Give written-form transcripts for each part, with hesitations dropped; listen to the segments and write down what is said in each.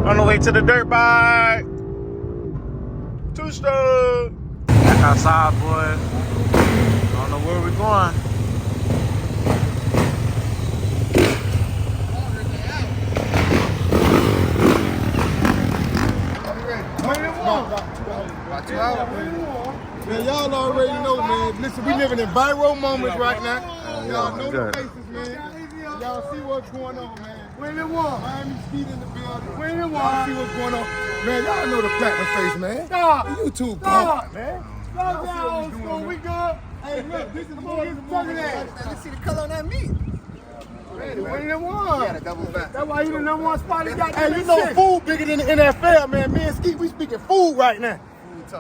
On the way to the dirt bike. Two-stroke. Back outside, boy. I don't know where we're going. Man, y'all already know, man. Listen, we living in viral moments right now. Y'all know the faces, man. Y'all see what's going on, man. Miami Speed in the building. Y'all see what's going on. Man, y'all know the platinum face, man. Stop. YouTube gone, man. Stop that old school. We good. Hey, look, this is more than the Look at that. Let's see the color on that meat. Winning and one. Yeah, the double back. That's why he the number one spot. He got. Hey, you know food bigger than the NFL, man. Me and Ski, we speaking food right now.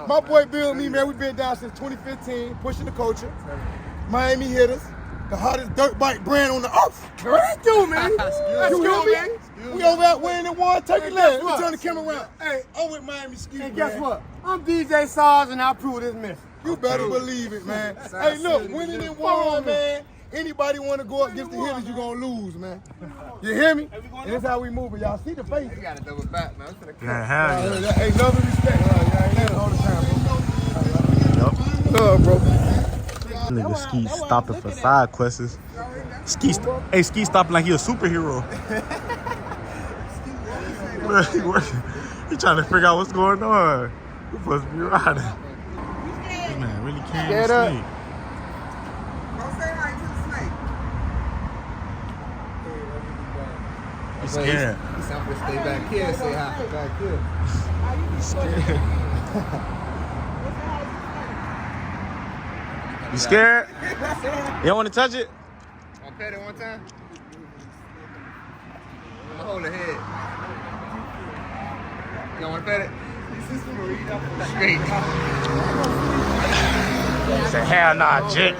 My boy Bill and me, man, we been down since 2015, pushing the culture. Miami hitters, the hottest dirt bike brand on the earth. Let's do, man. You hear me? We over at winning and one, take it left. Let me turn the camera around. Hey, I'm with Miami Ski. And guess what? I'm DJ Sars and I prove this mission. You better believe it, man. Hey, look, winning and one, man. Anybody want to go up against the hitters, you gonna lose, man. You hear me? And that's how we move it. Y'all see the face? You got a double back, man. Yeah, hell yeah. Hey, love and respect. All the time, bro. Love, bro. Nigga Ski stopping for side quests. Ski stopping like he a superhero. He trying to figure out what's going on. We supposed to be riding. This man really can't sleep. You scared? You sound to stay back here, say hi back here. You scared? You scared? You don't want to touch it? Want to pet it one time? Hold the head. You don't want to pet it? Straight. Say hell nah, Jit.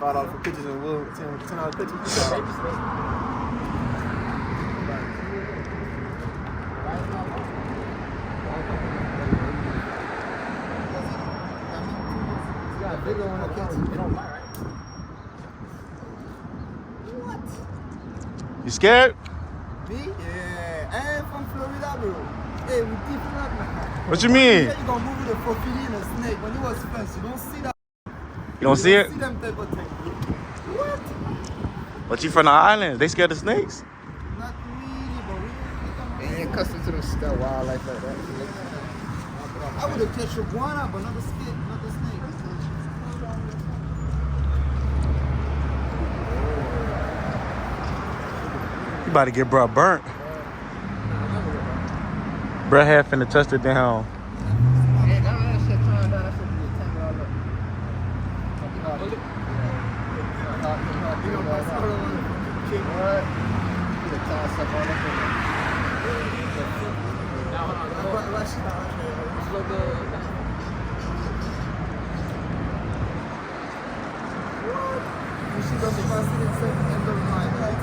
$5 for pictures and we'll $10 pictures. Bigger one, I can't see. It don't lie, right? What? You scared? Me? Yeah. I'm from Florida, bro. Hey, we different, man. What you mean? You gonna move with a profile and a snake. When you was fence, you don't see that. You don't see it? See them type of thing. What? But you from the islands? They scared of snakes? Not really, but we ain't accustomed to the wildlife like that. I would have catch iguana, but not the snake. Not the snake. You about to get bruh burnt. Bruh had finna touch it down. Hey, that shit turned down. That shit be a $10. You know, my son kick what? You the toss up all up in You see the first thing at the end of my life.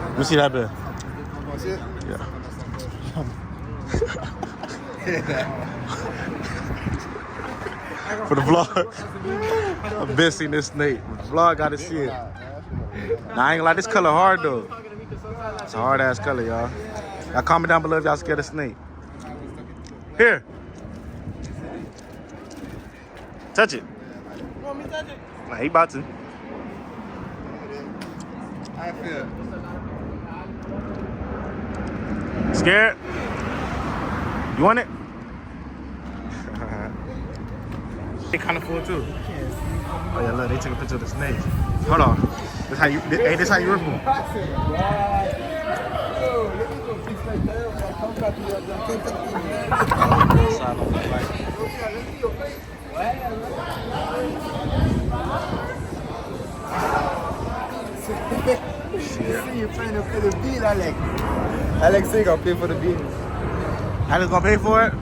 Let me see that bit. That's it? Yeah. For the vlog. I've been seeing this snake. The vlog gotta see it. Now I ain't gonna lie, this color hard though. It's a hard ass color, y'all. Y'all comment down below if y'all scared of snake. Here. Touch it. You want me to touch it? Nah, he about to. I feel. Scared? You want it? They kind of full too. Oh yeah, look, they took a picture of the snake. Hold on. This how you? Hey, this how you rip them? See you trying to pay the bill, Alex. Alex, you gonna pay for the bill. Alex gonna pay for it?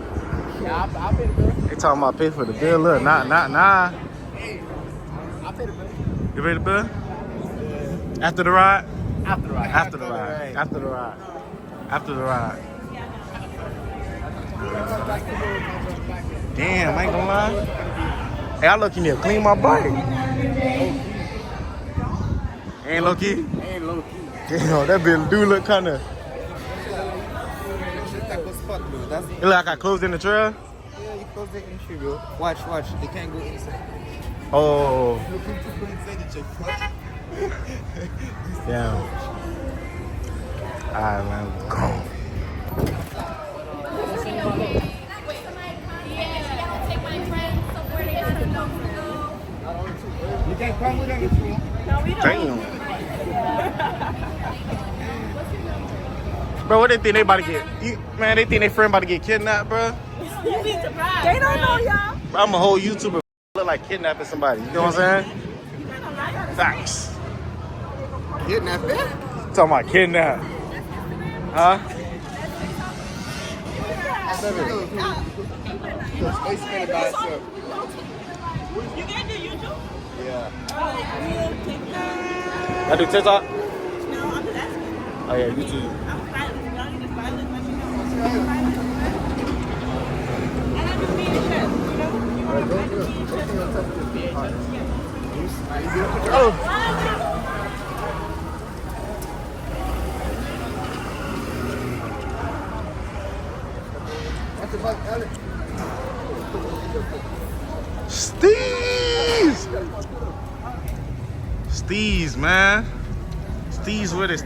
Yeah, I'll pay the bill. They talking about pay for the bill. Look, nah. I'll pay the bill. You ready to bill? After the ride? After the ride. After the ride. After the ride. After the ride. Damn, I ain't gonna lie. Hey, I look in there, clean my bike. Ain't low key? Ain't low key. Damn, that bill do look kinda. It look like I closed in the trail? Yeah, you close the entry, bro. Watch. They can't go inside. Oh. Damn. Alright, man, go. You can't come with them if you want. Damn. Bro, what they think they about to get? Man, they think they friend about to get kidnapped, bro. You be surprised. They don't know y'all. I'm a whole YouTuber. Look like kidnapping somebody. You know what I'm saying? Facts. Kidnapping? Talking about kidnap. Huh? They spend it by itself. You can do YouTube? Yeah. I do TikTok? No, I'm just asking. Oh yeah, YouTube. I'm silent. Y'all need to silence. Let me know. And I just need a shirt. You know? You want to Oh. Steez, man. Steez with it.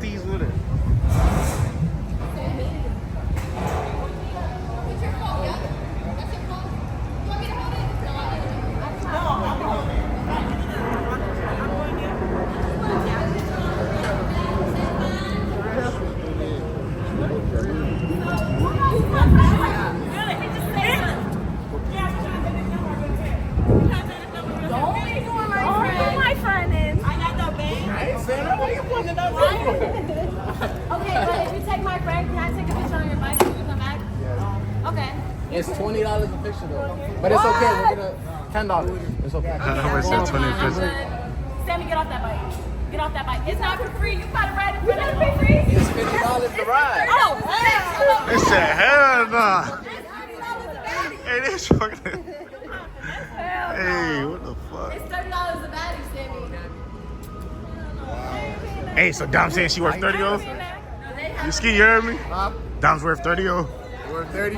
Okay, but if you take my friend, can I take a picture on your bike so you can come back? Okay. It's $20 a picture though. But it's okay. We're gonna $10. It's okay. How much that 20 pictures? Sammy, get off that bike. Get off that bike. It's not for free. You gotta ride it. It's for free. It's $50 to ride. Oh, They said hell nah. Hey, this fucking. Hey, what the fuck? it's $30 a battery, Sammy. Hey, so Dom saying she worth 30 off? You ski, you heard me? Huh? Dom's worth 30 off. Worth 30?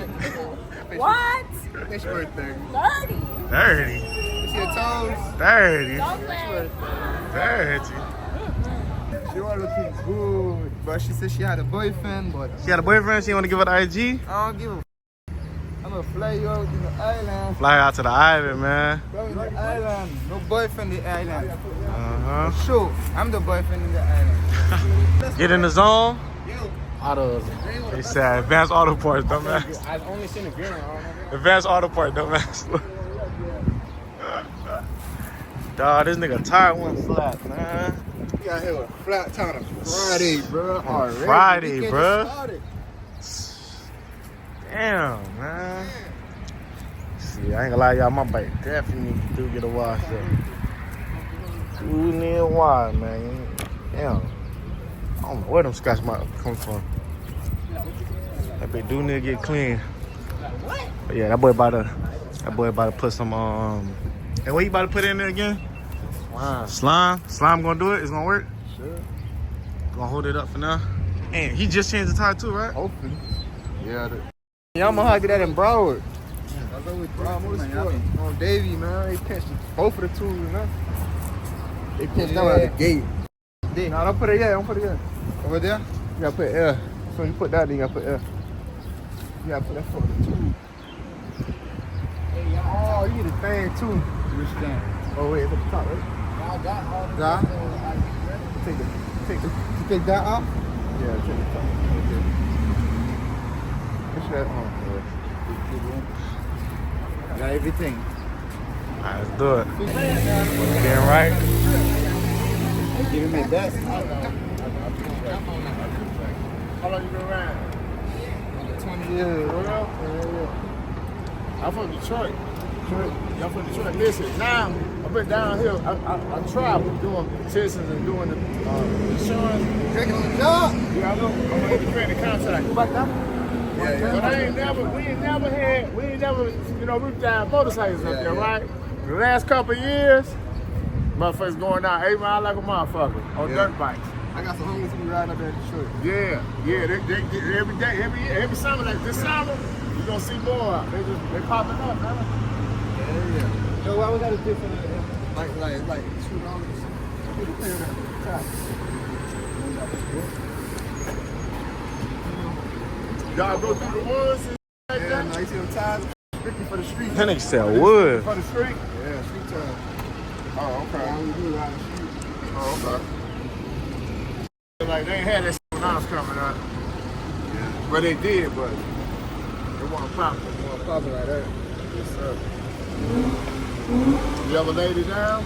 What? I think she's worth 30. 30? 30. See your toes? 30. Don't play. 30. She was looking good, but she said she had a boyfriend, but She got a boyfriend, she wanna give her the IG? I don't give a f. I'm gonna fly you out in the island. Fly out to the island, man. Fly in the island. No boyfriend in the island. Uh-huh. Sure, I'm the boyfriend in the island. Get in the zone. Autos. They said advanced auto parts, dumbass. I've only seen a green one. Advanced auto part, dumbass. Dawg, this nigga tire went flat, man. We got here with a flat tire on Friday, bro. Already. Friday, We can't bro. get started. Damn, man. See, I ain't gonna lie, y'all, my bike definitely do get a wash up. Do need a wash, man. Damn. I don't know where them scratch marks come from. That bitch do need to get clean. But yeah, that boy about to put some hey, what you about to put in there again? Slime. Slime gonna do it? It's gonna work? Sure. Gonna hold it up for now. And he just changed the tire too, right? Hopefully. Yeah. Yamaha did that in Broward. I was with Broward on Davey, man. They pinched both of the tools, you know. They pinched that one at the gate. No, don't put it here. Don't put it here. Over there? You gotta put air. So you put that, then you gotta put air. You gotta put that for the tool. Oh, you need a thing too. Which thing? Oh wait, it's at the top, right? I got all the that. Take that off? Yeah, take the top. Okay. What's that on? Got everything. Alright, let's do it. Getting right. Give me that. How long you been around? 20 years. Yeah. I'm from Detroit. Y'all from Detroit. Listen, now I've been down here. I travel doing tests and doing the insurance. Taking on the job. Yeah, I know. I'm an independent contractor. Go back down. But we ain't never, roofed down motorcycles up there, right? The last couple of years, motherfuckers going down 8 miles like a motherfucker on dirt bikes. I got some homies who be riding up there in Detroit. Yeah, they every day, every summer, like this summer, you gonna see more. They popping up, man. Yeah. Yo, why we gotta pay for that? Like $2. People paying that tax. Y'all go through the woods and like Yeah, that? no, you see them ties? Strictly for the street. That nigga sell wood. For the street? Yeah, street ties. Oh, okay. All we do is ride the street. Oh, okay. Like they ain't had that shit when I was coming up. Yeah. Well, they did, but they want to pop it. Popping like that. Yes, sir. You ever laid it down?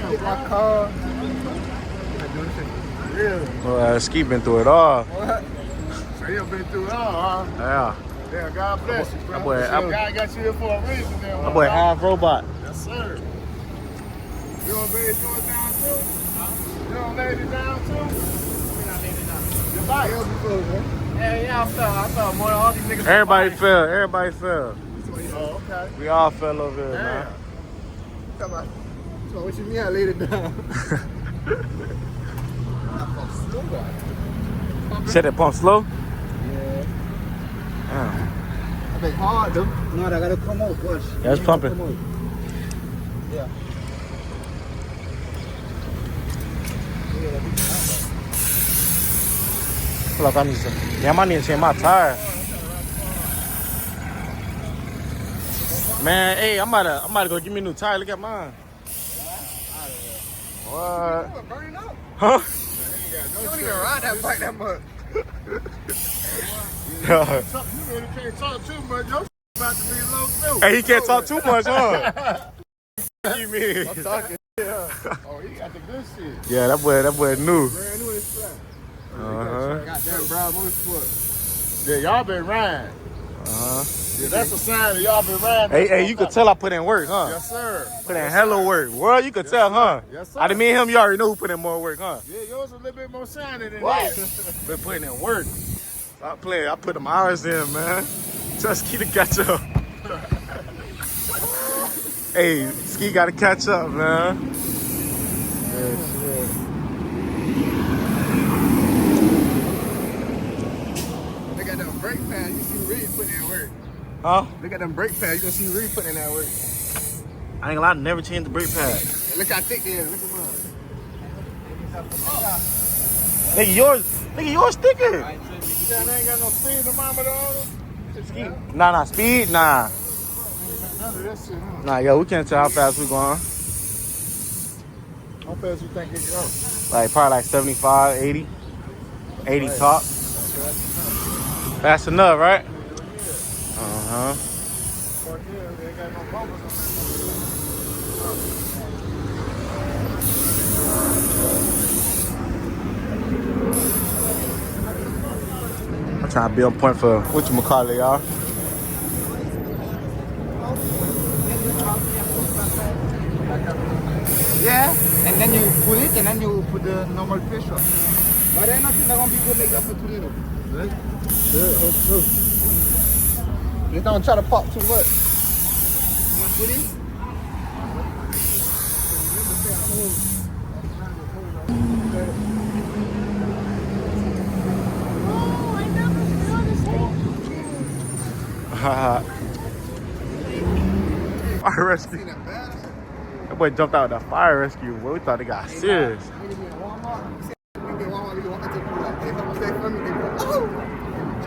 Get my car. Really? Well, Ski been through it all. What? So you been through it all, huh? Yeah. Yeah, God bless you, bro. That boy- God got you here for a reason, then. That boy half robot. Yes, sir. You don't lay it down too? You don't lay it down too? Your bike. Yeah, I felt more all these niggas. Everybody fell. Oh, okay. We all fell over here, man. Come on. So what you mean I laid it down? Said that pump slow? Yeah. Damn. I think hard though. No, I gotta come out first. Yeah, it's pumping. Yeah. Look, I need some. Damn, I need to change my tire. Man, hey, I'm about to go get me a new tire. Look at mine. What? Burning up. Huh? You don't even ride that bike that much. Yeah. You really can't talk too much. Your about to be low too. Hey, he can't talk too much, huh? You mean? I'm talking. Yeah. Oh, he got the good shit. Yeah, that boy new. Brand new in this flat. Uh-huh. Goddamn Brown Motorsport. Yeah, y'all been riding. Uh-huh. Yeah, that's a sign that y'all been riding. Hey, you could tell I put in work, huh? Yes, sir. Put in hella work. Well, you could tell, huh? Yes, sir. I didn't mean him. You already know who put in more work, huh? Yeah, yours a little bit more shiny than What? that. Been putting in work. Stop playing. I put them hours in, man. Just Ski to catch up. Hey, Ski got to catch up, man. Yeah, shit. They got them brake pads. You see Reed putting in work. Huh? Look at them brake pads. You gonna see Reed putting in that work. I ain't gonna lie, I never changed the brake pad. And look how thick they is. Look at mine. Nigga, yours thicker. They ain't got no speed thermometer on them. Nah, speed, nah. None of that shit, huh? Nah, yo, we can't tell how fast we going. How fast you think it go? Like, probably like 75, 80. 80 top. Fast enough, right? Uh-huh. Fuck yeah, they ain't got no bumpers on that. I'm trying to build a point for whatchamacallit, y'all. Yeah, and then you pull it and then you put the normal pressure. But I don't think they're gonna be good like that for too little. Sure, hope so. They don't try to pop too much. You want to put it? Oh, I never feel the same. Fire rescue. That boy jumped out of the fire rescue. Boy, we thought they got serious.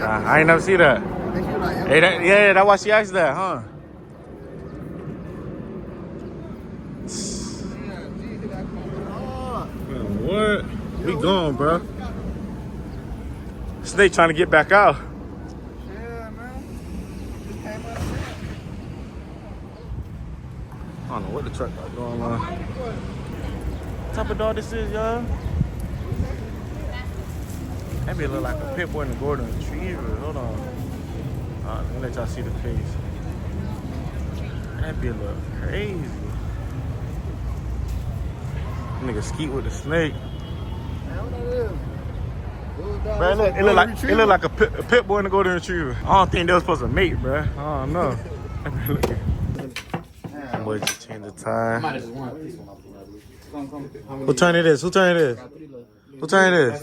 I ain't never see that. Hey, yeah, that's why she asked that, huh? Man, what? We gone, bro. Snake trying to get back out. I don't know what the truck got going on. What type of dog this is, y'all? That be look like a pit boy in the golden retriever. Hold on. Let me let y'all see the face. That be a little crazy. Nigga skeet with the snake. Bro, it look like a pit bull and a golden retriever. I don't think they was supposed to mate, bro. I don't know. Boy, just change the tire. Who turn it is? Who turn it is? Who turn it is?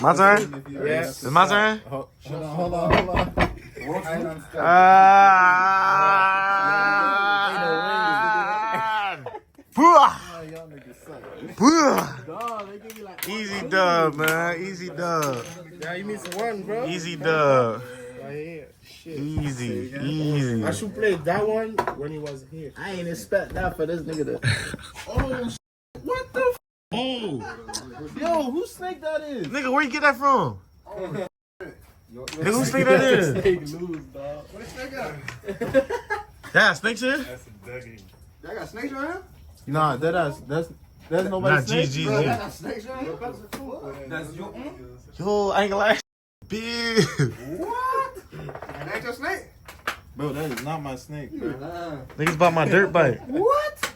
My turn? Yeah. It's my turn? Hold on. Easy dub, man. Easy dub. Yeah, you missed one, bro. Easy dub. Right here. Shit. Easy. I should play that one when he was here. I ain't expect that for this nigga to. Oh, what the? Oh, yo, whose snake that is? Nigga, where you get that from? Nigga, who snake that is? What is snake got? Yeah, snakes here? Y'all got snakes right here? Nah, that's nobody's snake. GG. Y'all got snakes right here? That's your Yo, I ain't gonna lie. Big. What? That ain't your snake? Bro, that is not my snake, bro. Niggas bought my dirt bike. What?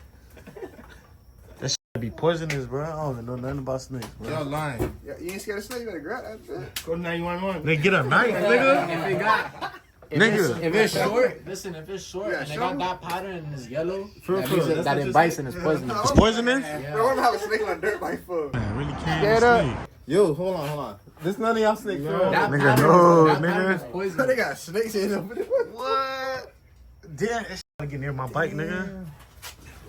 That shit be poisonous, bro. I don't even know nothing about snakes, bro. Y'all lying. Yeah, you ain't scared of snake? You better grab that shit. Go to 911. Nigga, get a knife, nigga. If it got. Nigga. If it's short, listen, if it's short Yeah, and they show got me. that pattern and it's yellow, For that real, means that's that what it bites and it's poisonous. It's poisonous? Bro, what have a snake on a dirt bike for? I really can't Get up. sleep. Yo, hold on. This none of y'all snake, bro. That Nigga, pattern, no, that pattern nigga. is poisonous. They got snakes in them. What? Damn, that shit gotta get near my bike, nigga.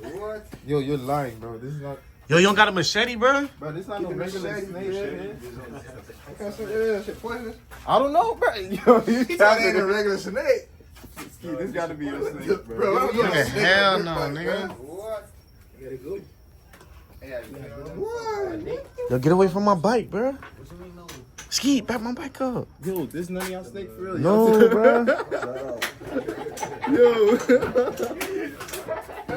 What? Yo, you're lying, bro. This is not. Yo, you don't got a machete, bro? Bro, this is not no Keep it regular machete, snake. shit. What kind of snake is that? Shit poisonous? I don't know, bro. Yo, you That ain't a tapping regular snake. This gotta be your snake, bro. Bro, I'm Nigga, a snake hell on a no, dirt bike, nigga. bro. What? What? Yo, get away from my bike, bro. Skeet, back my bike up. Yo, this none of y'all snake for real? No, bro. Yo.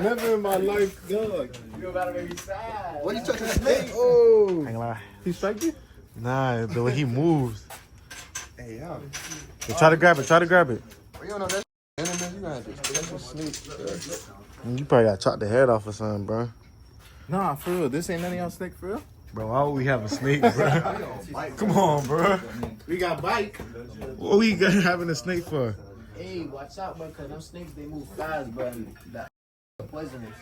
Never in my life, dog. You about to make me sad. What you touching a snake? Oh. I ain't gonna lie. He strike you? Nah, the way he moves. Hey, yo. Yo, try to grab it, try to grab it. You don't know that venomous. You gonna have to touch a snake. You probably got chopped the head off or something, bro. Nah, for real. This ain't none of y'all snake for real? Bro, why would we have a snake, bro? Come on, bro. We got bike. What we got having a snake for? Hey, watch out, bro, because them snakes, they move fast, bro. And that poisonous.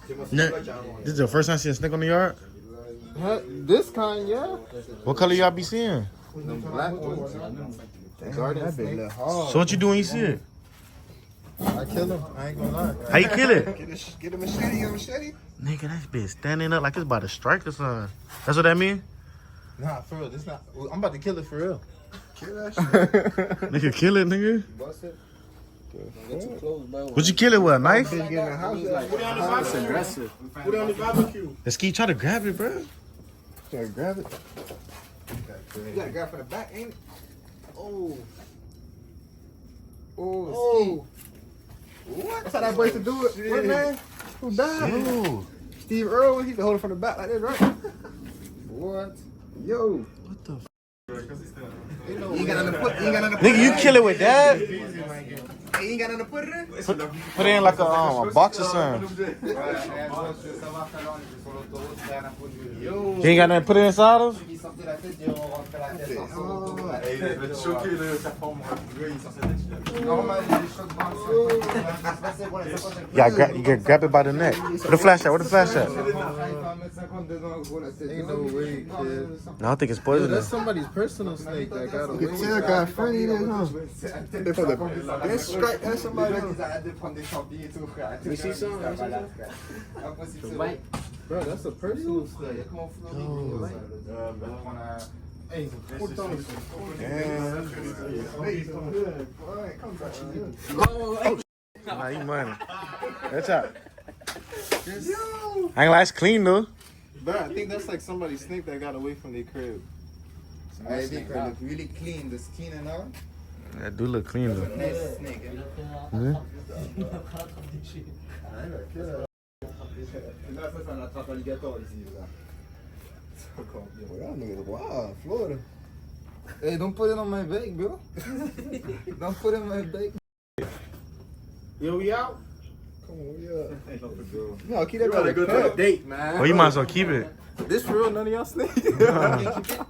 This is your first time seeing a snake on the yard? Huh? This kind, yeah. What color y'all be seeing? Them black ones. Garden snake. So what you do when you see it? I kill him. I ain't gonna lie. How you kill it? Get a machete. Get a machete. Nigga, that bitch standing up like it's about to strike or something. That's what that mean? Nah, for real. This not. I'm about to kill it for real. Kill that shit. Nigga, kill it, nigga. Bust it. Get too close, bro. What you kill it with, a knife? Get in the house. It's aggressive. Put it on the barbecue. The ski try to grab it, bro. Try to grab it. You got a guy from the back, ain't it? Oh. Oh. Oh. What? That's how that boy used to do it. What, man? Who died? Yo, Steve Earl, he used to hold it from the back like this, right? What? Yo. what the f? You ain't got nothing to put, Nigga, you kill it with that? You ain't got nothing to put it in? Put it in like a box or something. You ain't got nothing to put it inside of? Yeah, you can grab it by the neck. Where the flash at? Where the flash at? Ain't no way, kid. No, I think it's Yo, that's poisonous. somebody's personal snake that got away. You can tell got friendly in, huh? They put the best strike at somebody. You see something? Bite. Bro, that's a personal snake. Hey, put on Nah, you money. That's out. I ain't gonna lie, it's clean though. Bro, I think that's like somebody's snake that got away from their crib. I think they look really clean, the skin and all. That do look clean though. Nice snake, eh? Y'all niggas wild, Florida. Hey, don't put it on my bike, bro. Don't put it on my bike. Yo, we out? Come on, we out. No, keep that guy Go to a date, man. Oh, you might as well keep it. This for real, none of y'all snake.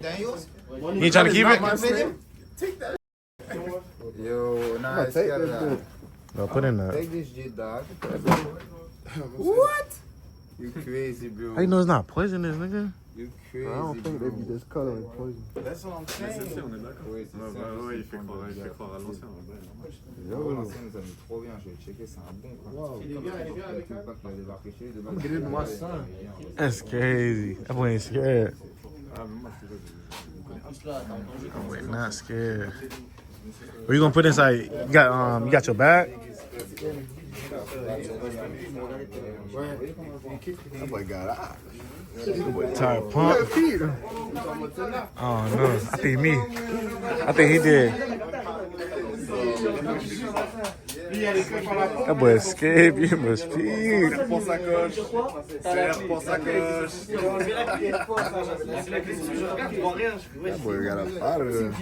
Daniels? You ain't trying to keep it? Take that. Yo, nah, it's got that. No, put in that. Take this shit, dog. What? You crazy, bro. How you know it's not poisonous, nigga? You crazy, I don't think they be discoloring poison. That's what I'm saying. Yo, l'ancien nous a mis trop bien, je vais checker, c'est un bon quoi. Il est bien, Il a débarqué chez lui de Get in my son. That's crazy. That boy ain't scared. Boy, not scared. What you gonna put inside? You got your bag? That boy got out. That boy tired pump. Oh no, I think me. I think he did. That boy is scared, you must be. Pour sa coche. Serre pour sa coche. That boy got up out of there.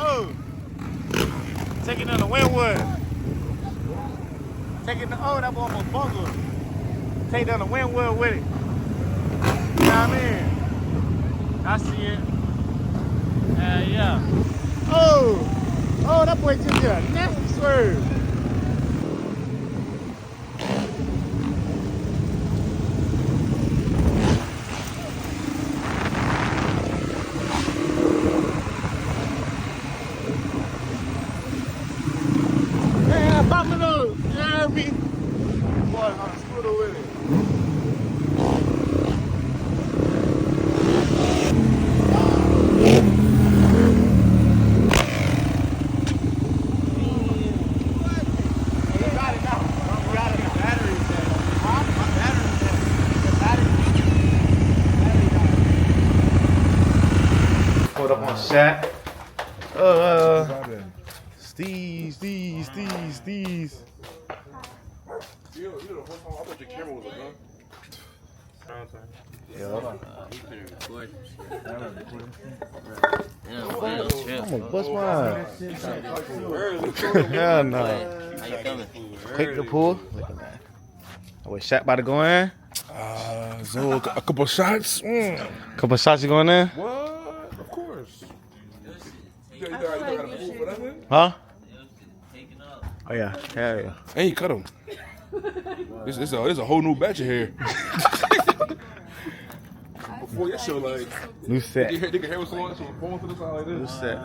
Oh, taking on the Windwood. Taking the that boy almost bungled. Take down the Windwood with it. You know what I mean? I see it. Yeah. Oh, that boy just did a nasty swerve. Man, Domino, you hear me? Boy, on a scooter with it. Pulled up on Shaq. Steez. You know the whole time, I thought your camera was a gun. I'm gonna bust mine. Hell no. Take the pool. Look at that. Oh, wait, Shaq about to go in? So a couple shots. Couple shots you going in? What? Of course. You got a pool for that, man? Huh? Oh yeah, hell yeah. Hey, cut him. It's a whole new batch of hair. Before your show, like, New set. they can hair was so pulling to the side like New this. set.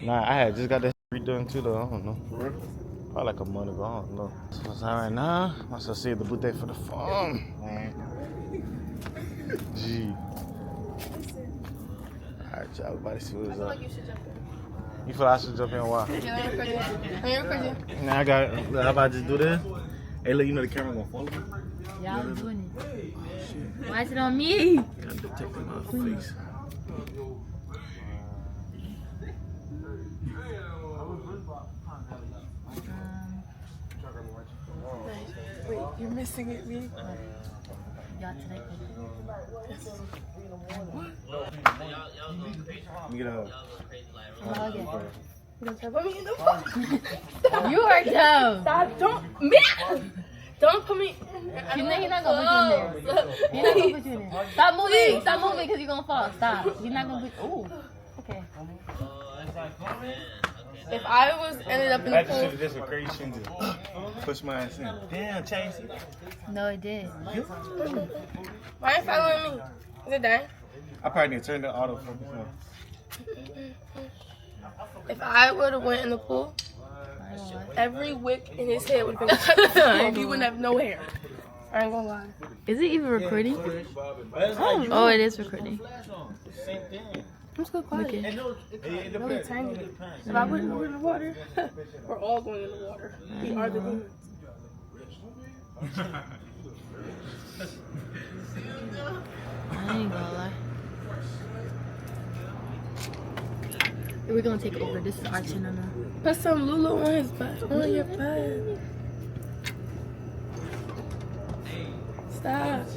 Nah, I had just got that redone too though. I don't know. For real? Probably like a month ago. I don't know. So it's all right now. I must see the boot day for the farm. Gee. Alright, y'all. Everybody see what's up. You feel I should jump in? Why? Nah, I got. How about I just do this? Hey, look, you know the camera gonna follow me. Y'all doing it. Why is it on me? I'm detecting my face. Wait, you're missing it, me? Y'all today. Let me get a hug. Put me in the phone. You are dumb. Stop, don't put me. He's not gonna put you in there. He's not gonna put you in there. Stop moving. Stop moving because you're gonna fall. Stop. He's not gonna put. Ooh. Okay. If I was ended up in the pool, That's what crazy shit did. Push my ass in. Damn, Chase. No, it did. why are you following me? Is it done? I probably need to turn the auto focus on. If I would have went in the pool, every wick in his head would have been cut off. He wouldn't have no hair. I ain't gonna lie. Is it even recording? Oh, it is recording. I'm so quiet. It's really tiny. If I wouldn't go in the water, we're all going in the water. We are the demons. I ain't gonna lie. It We're gonna take over. This is our channel now. Put some Lulu on his butt. On your butt. Stop.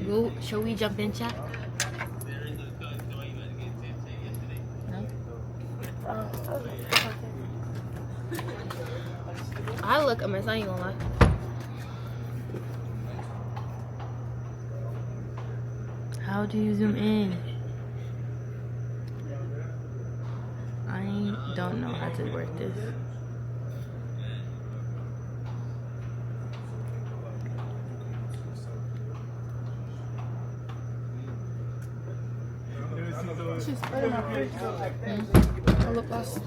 Go. Shall we jump in, chat? No. I look a mess. I ain't gonna lie. How do you zoom in? I don't know how to work this. She's spreading my face. I look lost.